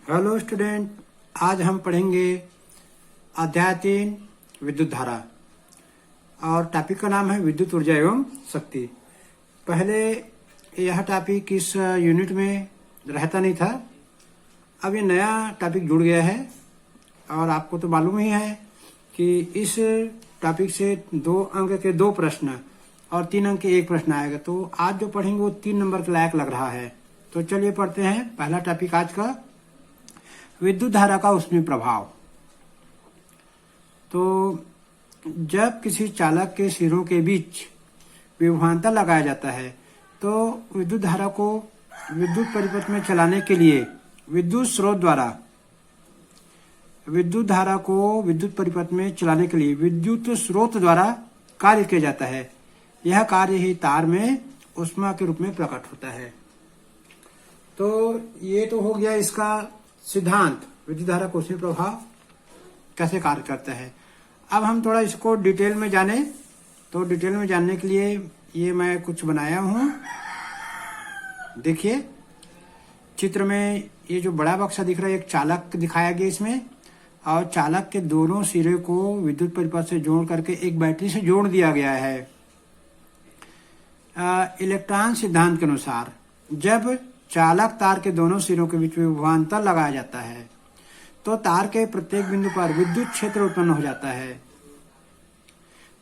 Hello student, आज हम पढ़ेंगे अध्याय 3 विद्युत धारा और टॉपिक का नाम है विद्युत ऊर्जा एवं शक्ति। पहले यह टॉपिक इस यूनिट में रहता नहीं था, अब ये नया टॉपिक जुड़ गया है और आपको तो मालूम ही है कि इस टॉपिक से 2 अंक के 2 प्रश्न और 3 अंक के 1 प्रश्न आएगा। तो आज जो पढ़ेंगे वो 3 नंबर के लायक लग रहा है। तो चलिए पढ़ते हैं। पहला टॉपिक आज का विद्युत धारा का उसमें प्रभाव। तो जब किसी चालक के सिरों के बीच विभवांतर लगाया जाता है तो विद्युत धारा को विद्युत परिपथ में चलाने के लिए विद्युत स्रोत द्वारा विद्युत धारा को विद्युत परिपथ में चलाने के लिए विद्युत स्रोत द्वारा कार्य किया जाता है। यह कार्य ही तार में ऊष्मा के रूप में प्रकट होता है। तो ये तो हो गया इसका सिद्धांत, विद्युत धारा का उसमें प्रभाव कैसे कार्य करता है। अब हम थोड़ा इसको डिटेल में जाने। तो डिटेल में जानने के लिए ये मैं कुछ बनाया हूं। देखिए चित्र में ये जो बड़ा बक्सा दिख रहा है, एक चालक दिखाया गया इसमें, और चालक के दोनों सिरे को विद्युत परिपथ से जोड़ करके एक बैटरी से जोड़ दिया गया है। इलेक्ट्रॉन सिद्धांत के अनुसार जब चालक तार के दोनों सिरों के बीच विभवांतर लगाया जाता है तो तार के प्रत्येक बिंदु पर विद्युत क्षेत्र उत्पन्न हो जाता है।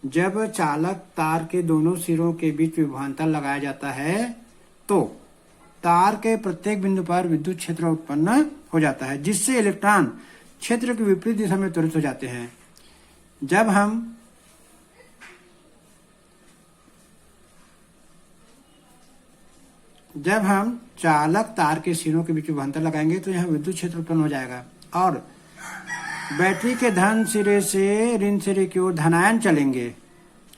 जब चालक तार के दोनों सिरों के बीच विभवांतर लगाया जाता है तो तार के प्रत्येक बिंदु पर विद्युत क्षेत्र उत्पन्न हो जाता है, जिससे इलेक्ट्रॉन क्षेत्र की विपरीत दिशा में त्वरित हो जाते हैं। जब हम चालक तार के सिरों के बीच विभवांतर लगाएंगे तो यहाँ विद्युत क्षेत्र उत्पन्न हो जाएगा और बैटरी के धन सिरे से ऋण सिरे की ओर धनायन चलेंगे।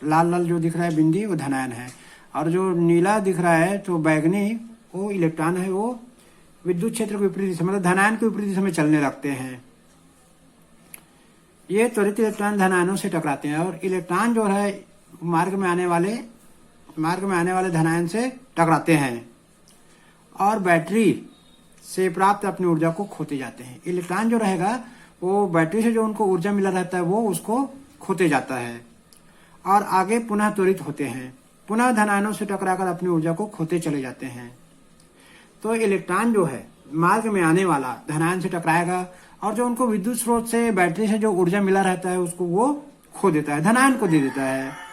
लाल लाल जो दिख रहा है बिंदी वो धनायन है, और जो नीला दिख रहा है तो बैगनी वो इलेक्ट्रॉन है, वो विद्युत क्षेत्र के विपरीत दिशा मतलब धनायन के विपरीत दिशा में चलने लगते हैं। ये त्वरित इलेक्ट्रॉन धनायनों से टकराते हैं और इलेक्ट्रॉन जो है मार्ग में आने वाले धनायन से टकराते हैं और बैटरी से प्राप्त अपनी ऊर्जा को खोते जाते हैं। इलेक्ट्रॉन जो रहेगा वो बैटरी से जो उनको ऊर्जा मिला रहता है वो उसको खोते जाता है और आगे पुनः त्वरित होते हैं, पुनः धनायनों से टकराकर अपनी ऊर्जा को खोते चले जाते हैं। तो इलेक्ट्रॉन जो है मार्ग में आने वाला धनायन से टकराएगा और जो उनको विद्युत स्रोत से बैटरी से जो ऊर्जा मिला रहता है उसको वो खो देता है, धनायन को दे देता है।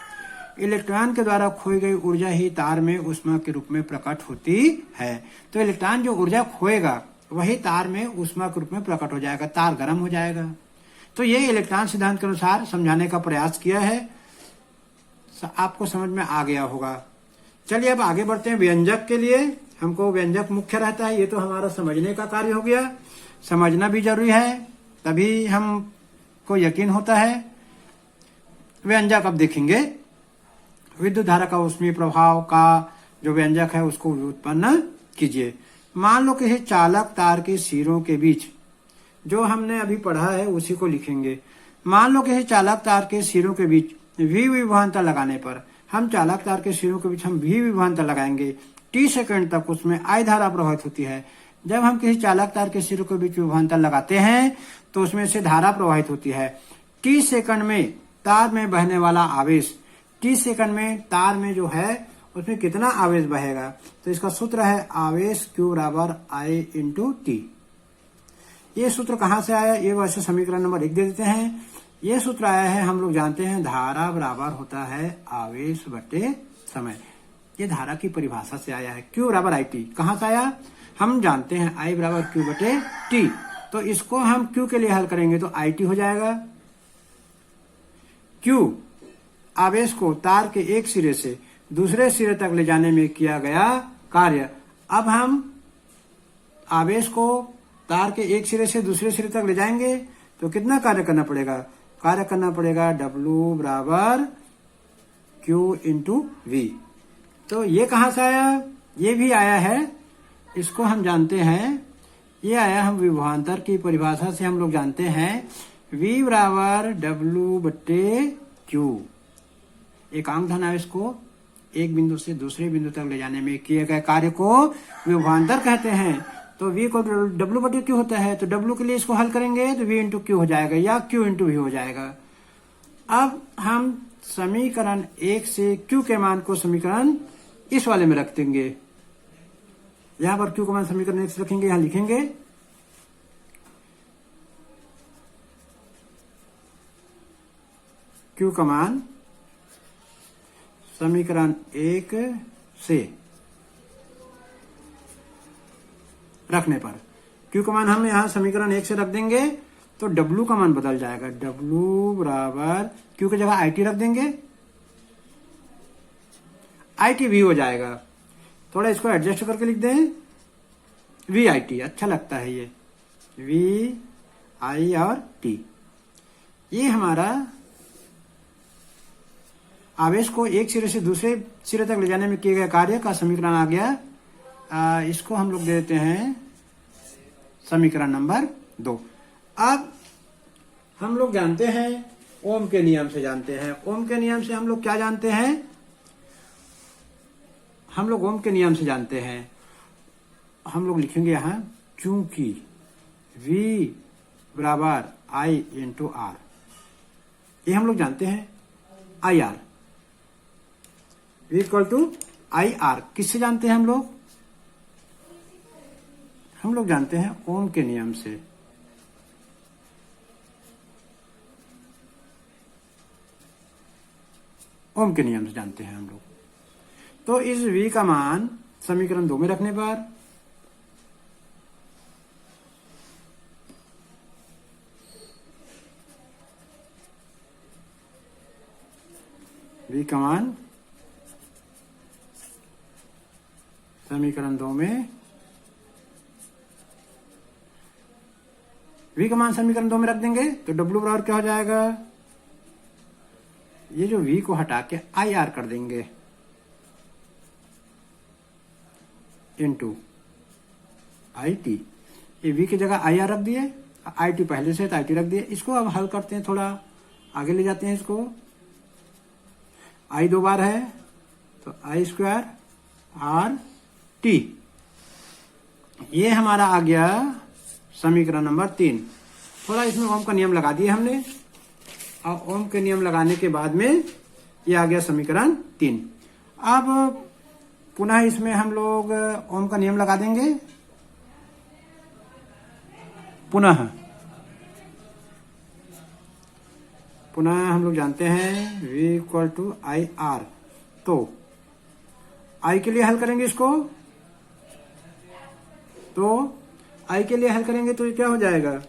इलेक्ट्रॉन के द्वारा खोई गई ऊर्जा ही तार में ऊष्मा के रूप में प्रकट होती है। तो इलेक्ट्रॉन जो ऊर्जा खोएगा वही तार में ऊष्मा के रूप में प्रकट हो जाएगा, तार गर्म हो जाएगा। तो ये इलेक्ट्रॉन सिद्धांत के अनुसार समझाने का प्रयास किया है, आपको समझ में आ गया होगा। चलिए अब आगे बढ़ते हैं। व्यंजक के लिए हमको व्यंजक मुख्य रहता है, ये तो हमारा समझने का कार्य हो गया। समझना भी जरूरी है, तभी हमको यकीन होता है। व्यंजक अब देखेंगे। विद्युत धारा का ऊष्मीय प्रभाव का जो व्यंजक है उसको उत्पन्न कीजिए। मान लो कि चालक तार के सिरों के बीच, जो हमने अभी पढ़ा है उसी को लिखेंगे। मान लो कि चालक तार के सिरों के बीच V विभवांतर लगाने पर हम चालक तार के सिरों के बीच हम V विभवांतर लगाएंगे। T सेकंड तक उसमें I धारा प्रवाहित होती है। जब हम किसी चालक तार के सिरों के बीच विभवांतर लगाते हैं तो उसमें से धारा प्रवाहित होती है। T सेकंड में तार में बहने वाला आवेश, T सेकंड में तार में जो है उसमें कितना आवेश बहेगा, तो इसका सूत्र है आवेश Q बराबर I इंटू T। ये सूत्र कहाँ से आया, ये वैसे समीकरण नंबर 1 दे देते हैं। ये सूत्र आया है, हम लोग जानते हैं धारा बराबर होता है आवेश बटे समय। ये धारा की परिभाषा से आया है। Q बराबर IT कहाँ से आया, हम जानते हैं I बराबर Q बटे T। तो इसको हम Q के लिए हल करेंगे तो IT हो जाएगा। Q आवेश को तार के एक सिरे से दूसरे सिरे तक ले जाने में किया गया कार्य। अब हम आवेश को तार के एक सिरे से दूसरे सिरे तक ले जाएंगे तो कितना कार्य करना पड़ेगा, W बराबर Q इंटू V। तो ये कहाँ से आया, ये भी आया है, इसको हम जानते हैं। ये आया हम विभवांतर की परिभाषा से हम लोग जानते हैं V बराबर W बटे Q। एकांक धनावेश को एक बिंदु से दूसरे बिंदु तक ले जाने में किए गए कार्य को विभवांतर कहते हैं। तो v को डब्ल्यू बटे क्यू होता है, तो डब्ल्यू के लिए इसको हल करेंगे तो v इंटू क्यू हो जाएगा या q इंटू v हो जाएगा। अब हम समीकरण 1 से q के मान को समीकरण इस वाले में रख देंगे। यहां पर q का मान समीकरण 1 से रखेंगे, यहां लिखेंगे q का मान समीकरण 1 से रखने पर q का मान हम यहां समीकरण 1 से रख देंगे तो w का मान बदल जाएगा। w बराबर q की जगह it रख देंगे, it v हो जाएगा। थोड़ा इसको एडजस्ट करके लिख दें, v i t अच्छा लगता है ये, v i और t। ये हमारा आवेश को एक सिरे से दूसरे सिरे तक ले जाने में किए गए कार्य का समीकरण आ गया। इसको हम लोग दे देते हैं समीकरण नंबर 2। अब हम लोग जानते हैं ओम के नियम से जानते हैं। ओम के नियम से हम लोग क्या जानते हैं? हम लोग ओम के नियम से जानते हैं। हम लोग लिखेंगे यहां चूंकि V बराबर I इंटू आर, ये हम लोग जानते हैं I R, V equal to I R. किससे जानते हैं हम लोग? हम लोग जानते हैं ओम के नियम से। ओम के नियम से जानते हैं हम लोग। तो इस V का मान समीकरण 2 में रखने पर V का मान समीकरण 2 में V का मान समीकरण 2 में रख देंगे तो W बराबर क्या हो जाएगा? ये जो V को हटा के आई आर कर देंगे इंटू आई टी। ये V की जगह आई आर रख दिए, आई टी पहले से तो आई टी रख दिए। इसको अब हल करते हैं, थोड़ा आगे ले जाते हैं इसको। आई 2 बार है तो आई स्क्वायर आर टी, ये हमारा आ गया समीकरण नंबर 3। थोड़ा इसमें ओम का नियम लगा दिए हमने, और ओम के नियम लगाने के बाद में ये आ गया समीकरण 3। अब पुनः इसमें हम लोग ओम का नियम लगा देंगे। पुनः हम लोग जानते हैं V equal to I R, तो I के लिए हल करेंगे इसको, तो I के लिए हल करेंगे तो ये क्या हो जाएगा?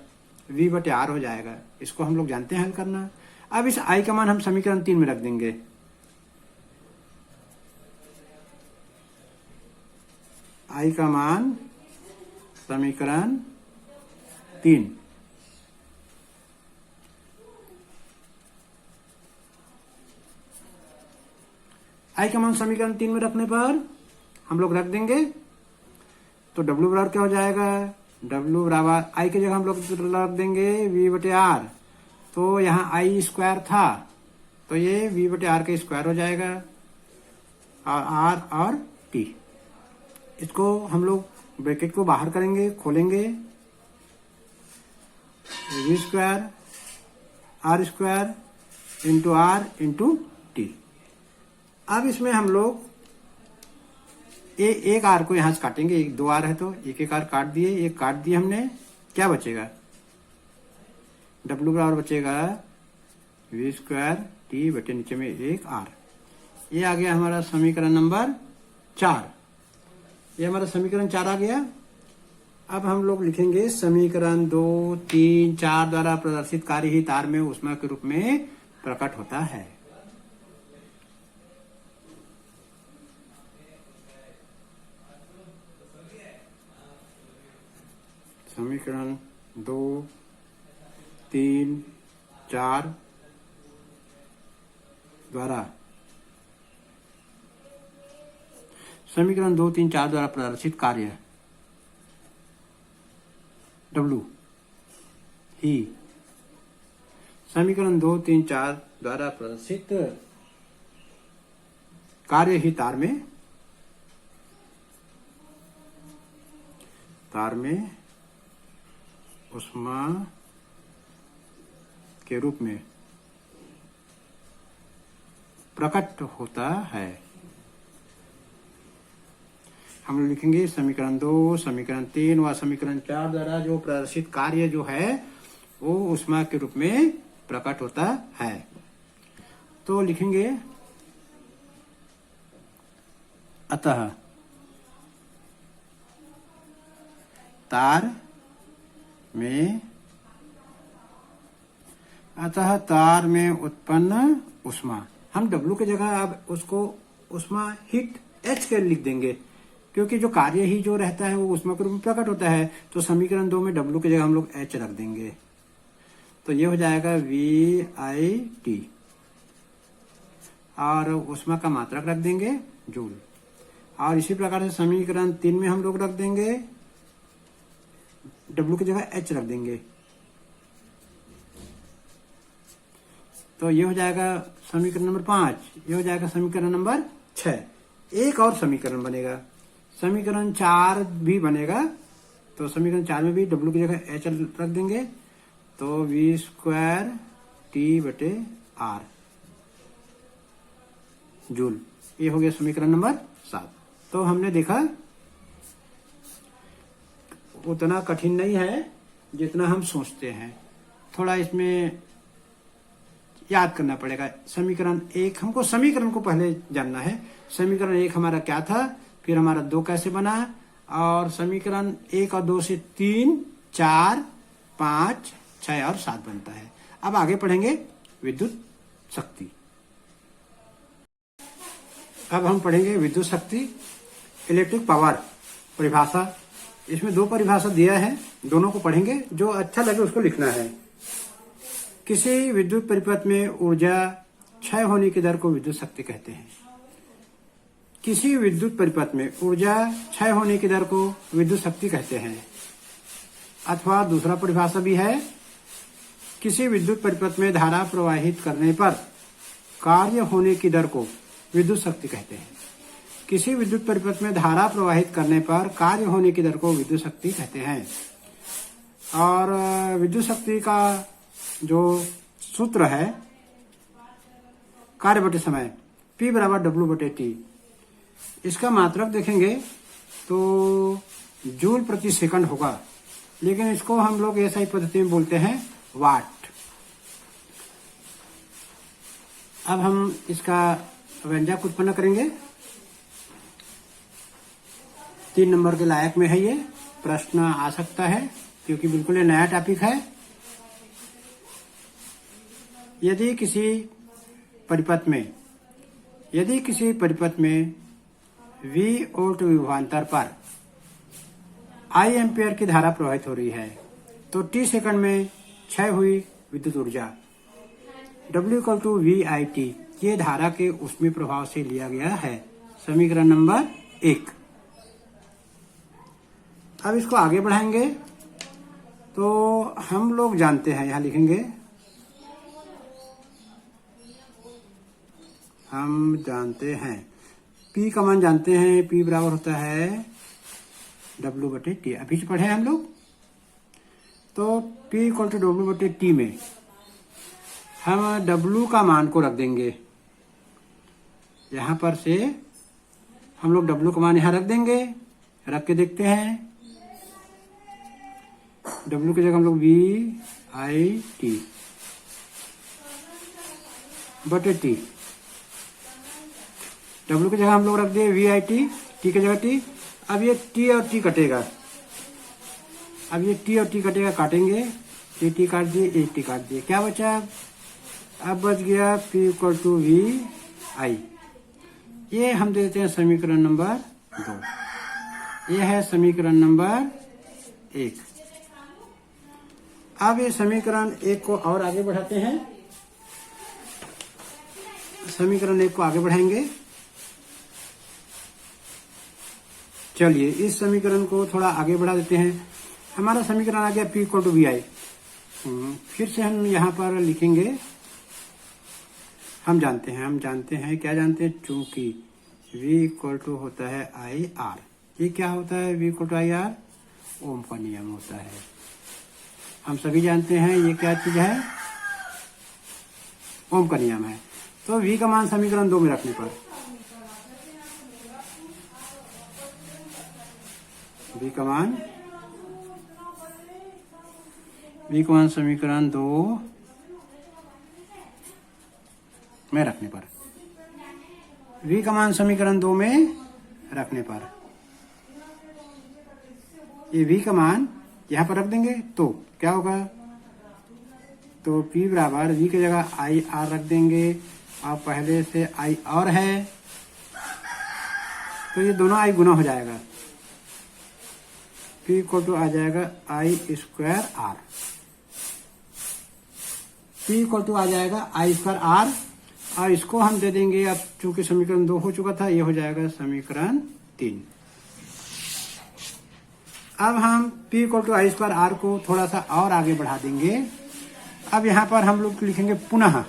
V बटे R हो जाएगा। इसको हम लोग जानते हैं हल करना। अब इस I का मान हम समीकरण 3 में रख देंगे। I का मान समीकरण 3, I का मान समीकरण 3 में रखने पर हम लोग रख देंगे तो W बराबर क्या हो जाएगा? W बराबर I की जगह हम लोग रख देंगे V बटे R, तो यहाँ I स्क्वायर था तो ये V बटे R का स्क्वायर हो जाएगा, और R और T। इसको हम लोग ब्रैकेट को बाहर करेंगे, खोलेंगे, V square R square into R into T। अब इसमें हम लोग एक आर को यहां से काटेंगे, 2 आर है तो एक आर काट दिए, एक काट दिए हमने, क्या बचेगा? W बराबर बचेगा V स्क्वायर T बटे नीचे में 1 आर। ये आ गया हमारा समीकरण नंबर 4। ये हमारा समीकरण 4 आ गया। अब हम लोग लिखेंगे समीकरण 2, 3, 4 द्वारा प्रदर्शित कार्य ही तार में ऊष्मा के रूप में प्रकट होता है। समीकरण 2, 3, 4 द्वारा प्रदर्शित कार्य W ही समीकरण 2, 3, 4 द्वारा प्रदर्शित कार्य ही तार तार में ऊष्मा के रूप में प्रकट होता है। हम लोग लिखेंगे समीकरण 2, समीकरण 3 व समीकरण 4 द्वारा जो प्रदर्शित कार्य जो है वो ऊष्मा के रूप में प्रकट होता है। तो लिखेंगे अतः तार में उत्पन्न ऊष्मा, हम W की जगह अब उसको ऊष्मा हीट H के लिख देंगे, क्योंकि जो कार्य ही जो रहता है वो ऊष्मा के रूप में प्रकट होता है। तो समीकरण 2 में W की जगह हम लोग H रख देंगे, तो ये हो जाएगा VIT, और ऊष्मा का मात्रक रख देंगे जूल। और इसी प्रकार से समीकरण 3 में हम लोग रख देंगे W की जगह H रख देंगे, तो ये हो जाएगा समीकरण नंबर 5। ये हो जाएगा समीकरण नंबर 6। एक और समीकरण बनेगा, समीकरण 4 भी बनेगा। तो समीकरण 4 में भी W की जगह H रख देंगे, तो V²T/R जूल। ये हो गया समीकरण नंबर 7। तो हमने देखा उतना कठिन नहीं है जितना हम सोचते हैं, थोड़ा इसमें याद करना पड़ेगा। समीकरण 1, हमको समीकरण को पहले जानना है। समीकरण 1 हमारा क्या था, फिर हमारा 2 कैसे बना, और समीकरण 1 और 2 से 3, 4, 5, 6 और 7 बनता है। अब आगे पढ़ेंगे विद्युत शक्ति। अब हम पढ़ेंगे विद्युत शक्ति, इलेक्ट्रिक पावर परिभाषा। इसमें 2 परिभाषा दिया है, दोनों को पढ़ेंगे, जो अच्छा लगे उसको लिखना है। किसी विद्युत परिपथ में ऊर्जा क्षय होने की दर को विद्युत शक्ति कहते हैं। किसी विद्युत परिपथ में ऊर्जा क्षय होने की दर को विद्युत शक्ति कहते हैं। अथवा दूसरा परिभाषा भी है, किसी विद्युत परिपथ में धारा प्रवाहित करने पर कार्य होने की दर को विद्युत शक्ति कहते हैं। किसी विद्युत परिपथ में धारा प्रवाहित करने पर कार्य होने की दर को विद्युत शक्ति कहते हैं। और विद्युत शक्ति का जो सूत्र है कार्य बटे समय, P = W/T। इसका मात्रक देखेंगे तो जूल प्रति सेकंड होगा, लेकिन इसको हम लोग ऐसा पद्धति में बोलते हैं वाट। अब हम इसका व्यंजक उत्पन्न करेंगे। 3 नंबर के लायक में है, ये प्रश्न आ सकता है क्योंकि बिल्कुल ये नया टॉपिक है। यदि किसी परिपथ में V वोल्ट विभवांतर पर I एम्पियर की धारा प्रवाहित हो रही है, तो T सेकंड में क्षय हुई विद्युत ऊर्जा W = VIT ये धारा के ऊष्मीय प्रभाव से लिया गया है। समीकरण नंबर 1। अब इसको आगे बढ़ाएंगे तो हम लोग जानते हैं, यहां लिखेंगे हम जानते हैं P का मान जानते हैं, P बराबर होता है W/T। अभी से पढ़े हम लोग, तो P = W/T में हम W का मान को रख देंगे। यहां पर से हम लोग W का मान यहां रख देंगे, रख के देखते हैं। W की जगह हम लोग VIT/T, W की जगह हम लोग रख दिए VIT, T की जगह T। अब ये T और T कटेगा, काटेंगे, T काट दिए, T काट दिए, क्या बचा? अब बच गया P = VI। ये हम दे देते हैं समीकरण नंबर 2। ये है समीकरण नंबर 1। अब ये समीकरण 1 को और आगे बढ़ाते हैं। समीकरण 1 को आगे बढ़ाएंगे। चलिए इस समीकरण को थोड़ा आगे बढ़ा देते हैं। हमारा समीकरण आ गया P = VI। फिर से हम यहाँ पर लिखेंगे, हम जानते हैं क्या जानते हैं, चूंकि V = होता है IR। ये क्या होता है V = IR? ओम का नियम होता है। हम सभी जानते हैं ये क्या चीज है, ओम का नियम है। तो V का मान समीकरण 2 में रखने पर V का मान समीकरण 2 में रखने पर V का मान समीकरण 2 में रखने पर ये V का मान यहां पर रख देंगे तो क्या होगा, तो P बराबर V की जगह आई आर रख देंगे और पहले से आई और है तो ये दोनों आई गुना हो जाएगा। P इक्वल टू आ जाएगा I square R, P equal to आ जाएगा आई स्क्वायर आर और इसको हम दे देंगे, अब चूंकि समीकरण 2 हो चुका था ये हो जाएगा समीकरण 3। अब हम P equal to I square R को थोड़ा सा और आगे बढ़ा देंगे। अब यहां पर हम लोग लिखेंगे पुनः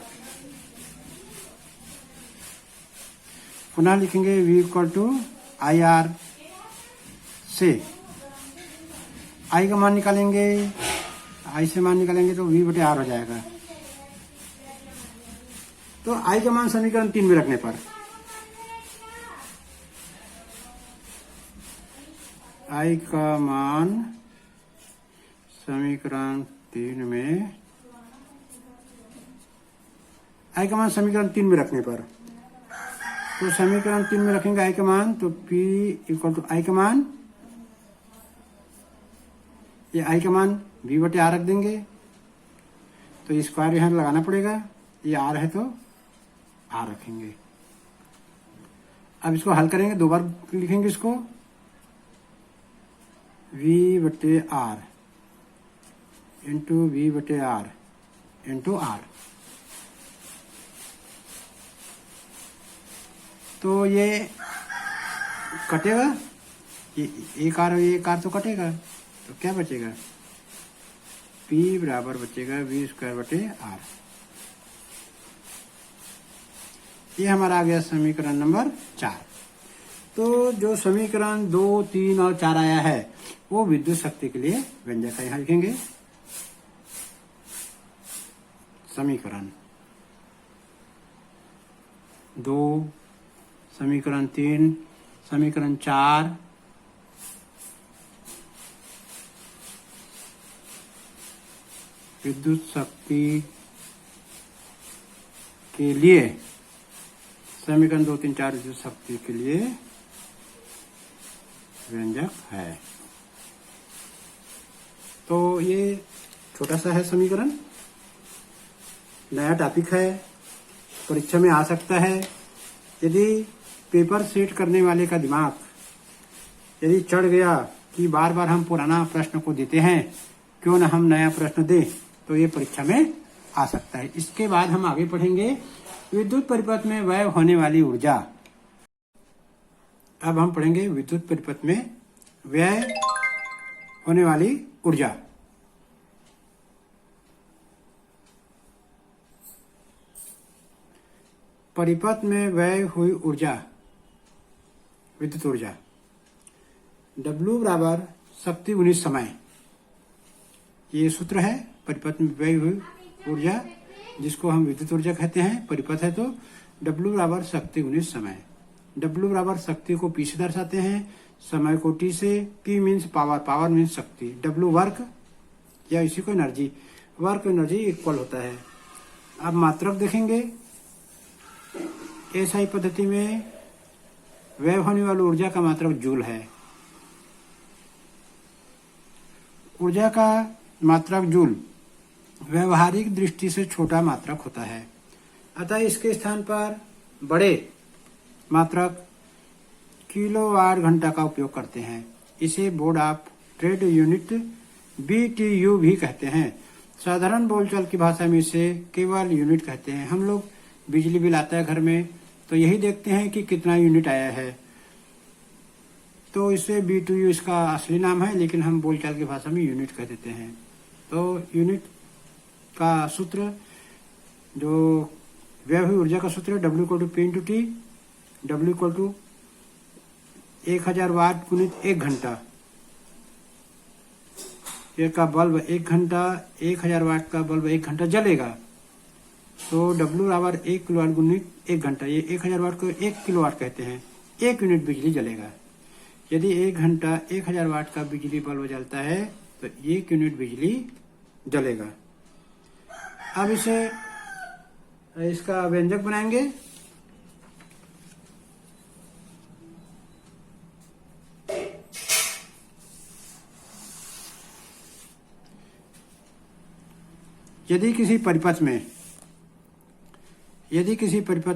लिखेंगे V equal to I R से आई का मान निकालेंगे, आई से मान निकालेंगे तो V बटे आर हो जाएगा। तो आई का मान समीकरण 3 में रखने पर आई का मान समीकरण 3 में आई का मान समीकरण 3 में रखने पर, तो समीकरण 3 में रखेंगे आई का मान, तो P इक्वल टू आई का मान, ये आई का मान V बटे आर रख देंगे तो स्क्वायर यहां लगाना पड़ेगा, ये आर है तो आर रखेंगे। अब इसको हल करेंगे, 2 बार लिखेंगे इसको V बटे आर इंटू V बटे आर इंटू आर, तो ये कटेगा, ये एक आर तो कटेगा तो क्या बचेगा, P बराबर बचेगा V स्क्वायर बटे आर। ये हमारा आ गया समीकरण नंबर 4। तो जो समीकरण 2, 3 और 4 आया है वो विद्युत शक्ति के लिए व्यंजक है। यहाँ लिखेंगे समीकरण 2, समीकरण 3, समीकरण 4 विद्युत शक्ति के लिए, समीकरण 2, 3, 4 विद्युत शक्ति के लिए व्यंजक है। तो ये छोटा सा है समीकरण, नया टॉपिक है, परीक्षा में आ सकता है। यदि पेपर सेट करने वाले का दिमाग यदि चढ़ गया कि बार बार हम पुराना प्रश्न को देते हैं, क्यों ना हम नया प्रश्न दें, तो ये परीक्षा में आ सकता है। इसके बाद हम आगे पढ़ेंगे विद्युत परिपथ में व्यय होने वाली ऊर्जा। अब हम पढ़ेंगे विद्युत परिपथ में व्यय होने वाली ऊर्जा। परिपथ में व्यय हुई ऊर्जा, विद्युत ऊर्जा W बराबर शक्ति गुणित समय, ये सूत्र है। परिपथ में व्यय हुई ऊर्जा जिसको हम विद्युत ऊर्जा कहते हैं, परिपथ है तो W बराबर शक्ति गुणित समय। W बराबर शक्ति को P से दर्शाते हैं, समय को T से। P means power, power means शक्ति, W वर्क या इसी को एनर्जी, वर्क एनर्जी इक्वल होता है। अब मात्रक देखेंगे, एसआई पद्धति में व्यय होने वाली ऊर्जा का मात्रक जूल है। ऊर्जा का मात्रक जूल व्यवहारिक दृष्टि से छोटा मात्रक होता है, अतः इसके स्थान पर बड़े मात्रक किलोवाट घंटा का उपयोग करते हैं। इसे board of trade unit BTU भी कहते हैं। साधारण बोलचाल की भाषा में इसे केवल यूनिट कहते हैं। हम लोग बिजली बिल आता है घर में तो यही देखते हैं कि कितना यूनिट आया है, तो इसे BTU इसका असली नाम है, लेकिन हम बोलचाल की भाषा में यूनिट कह देते हैं। तो यूनिट का सूत्र, जो व्यय हुई ऊर्जा का सूत्र है, W equal to P into T, W equal to 1000 watt गुणित 1 घंटा, एम्पियर का बल्ब 1000 वाट का बल्ब 1 घंटा जलेगा, तो W बराबर 1 किलोवाट गुणित 1 घंटा, ये 1000 वाट को 1 किलोवाट कहते हैं, 1 यूनिट बिजली जलेगा। यदि 1 घंटा 1000 वाट का बिजली बल्ब जलता है तो 1 यूनिट बिजली जलेगा। अब इसका व्यंजक बनाएंगे। यदि किसी परिपथ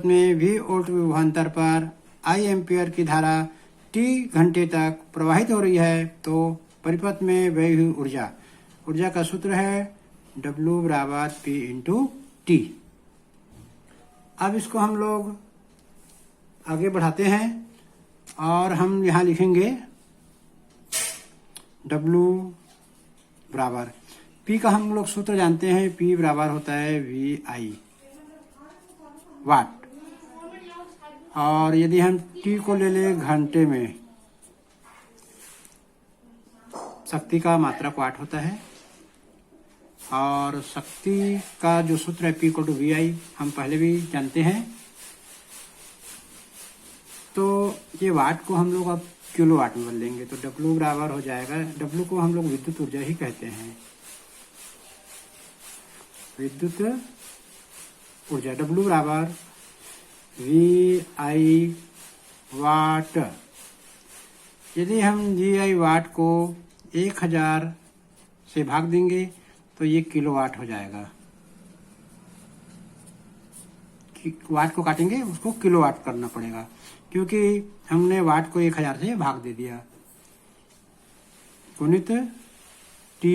में V वोल्ट विभवांतर पर I एम्पियर की धारा T घंटे तक प्रवाहित हो रही है, तो परिपथ में व्यय हुई ऊर्जा का सूत्र है W बराबर P इंटू T। अब इसको हम लोग आगे बढ़ाते हैं और हम यहाँ लिखेंगे W बराबर P का हम लोग सूत्र जानते हैं, P बराबर होता है VI वाट, और यदि हम T को ले लें घंटे में, शक्ति का मात्रक वाट होता है, और शक्ति का जो सूत्र है P = VI हम पहले भी जानते हैं। तो ये वाट को हम लोग अब किलोवाट में बदल देंगे, तो W बराबर हो जाएगा, W को हम लोग विद्युत ऊर्जा ही कहते हैं, विद्युत ऊर्जा W बराबर VI वाट। यदि हम VI वाट को 1000 से भाग देंगे तो ये किलोवाट हो जाएगा। वाट को काटेंगे, उसको किलोवाट करना पड़ेगा, क्योंकि हमने वाट को 1000 से भाग दे दिया, गुणित T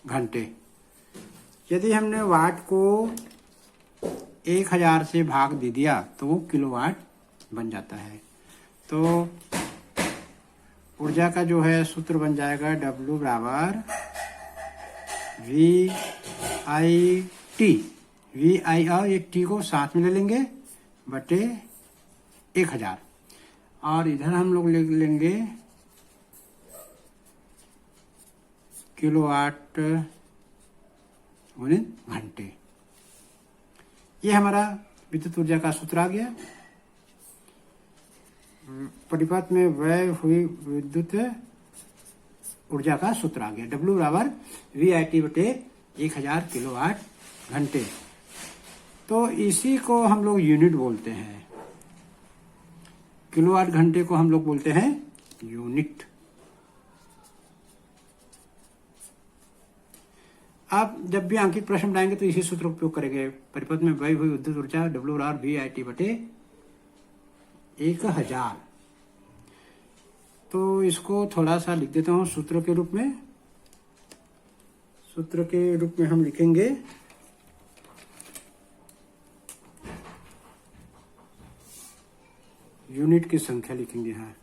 घंटे। यदि हमने वाट को 1000 से भाग दे दिया तो वो किलोवाट बन जाता है। तो ऊर्जा का जो है सूत्र बन जाएगा W बराबर VIT, VI और एक T को साथ में ले लेंगे बटे 1000, और इधर हम लोग ले लेंगे किलोवाट गुणित घंटे। ये हमारा विद्युत ऊर्जा का सूत्र आ गया। परिपथ में व्यय हुई विद्युत ऊर्जा का सूत्र आ गया, W बराबर VIT बटे 1000 किलोवाट घंटे। तो इसी को हम लोग यूनिट बोलते हैं, किलोवाट घंटे को हम लोग बोलते हैं यूनिट। आप जब भी अंकित प्रश्न बनाएंगे तो इसी सूत्र का उपयोग करेंगे। परिपथ में व्यय हुई विद्युत ऊर्जा W बराबर VIT बटे 1000। तो इसको थोड़ा सा लिख देता हूं सूत्र के रूप में। सूत्र के रूप में हम लिखेंगे यूनिट की संख्या लिखेंगे। हाँ,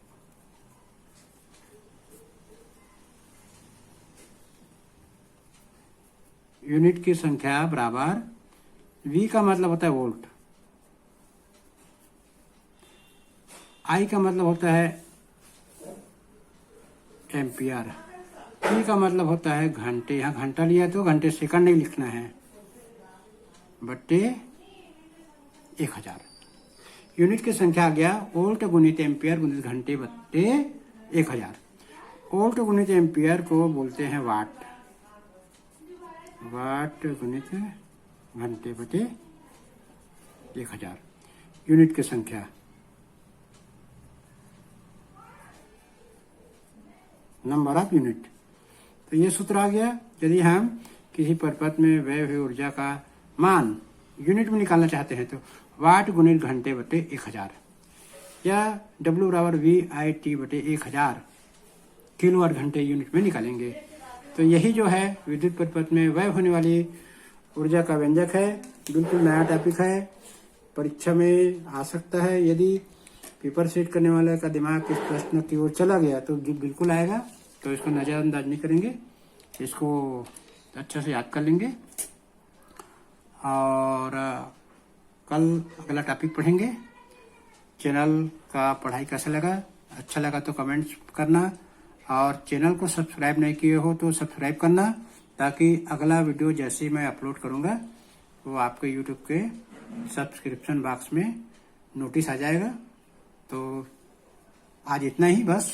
यूनिट की संख्या बराबर V का मतलब होता है वोल्ट, I का मतलब होता है एम्पियर, T का मतलब होता है घंटे। यहाँ घंटा लिया तो घंटे सेकंड नहीं लिखना है, बट्टे 1000। यूनिट की संख्या आ गया वोल्ट गुणित एम्पियर गुणित घंटे बट्टे 1000। वोल्ट गुणित एम्पियर को बोलते हैं वाट, वाट गुणित घंटे बटे 1000। यूनिट की संख्या नंबर ऑफ यूनिट। तो ये सूत्र आ गया। यदि हम किसी परिपथ में व्यय हुई ऊर्जा का मान यूनिट में निकालना चाहते हैं तो वाट गुणित घंटे बटे 1000, या W बराबर VIT बटे 1000 किलोवाट घंटे यूनिट में निकालेंगे। तो यही जो है विद्युत परिपथ में व्यय होने वाली ऊर्जा का व्यंजक है। बिल्कुल नया टॉपिक है, परीक्षा में आ सकता है। यदि पेपर सेट करने वाले का दिमाग इस प्रश्न की ओर चला गया तो बिल्कुल आएगा, तो इसको नज़रअंदाज नहीं करेंगे, इसको अच्छा से याद कर लेंगे। और कल अगला टॉपिक पढ़ेंगे। चैनल का पढ़ाई कैसा लगा, अच्छा लगा तो कमेंट्स करना, और चैनल को सब्सक्राइब नहीं किए हो तो सब्सक्राइब करना, ताकि अगला वीडियो जैसे ही मैं अपलोड करूंगा वो आपके यूट्यूब के सब्सक्रिप्शन बॉक्स में नोटिस आ जाएगा। तो आज इतना ही बस।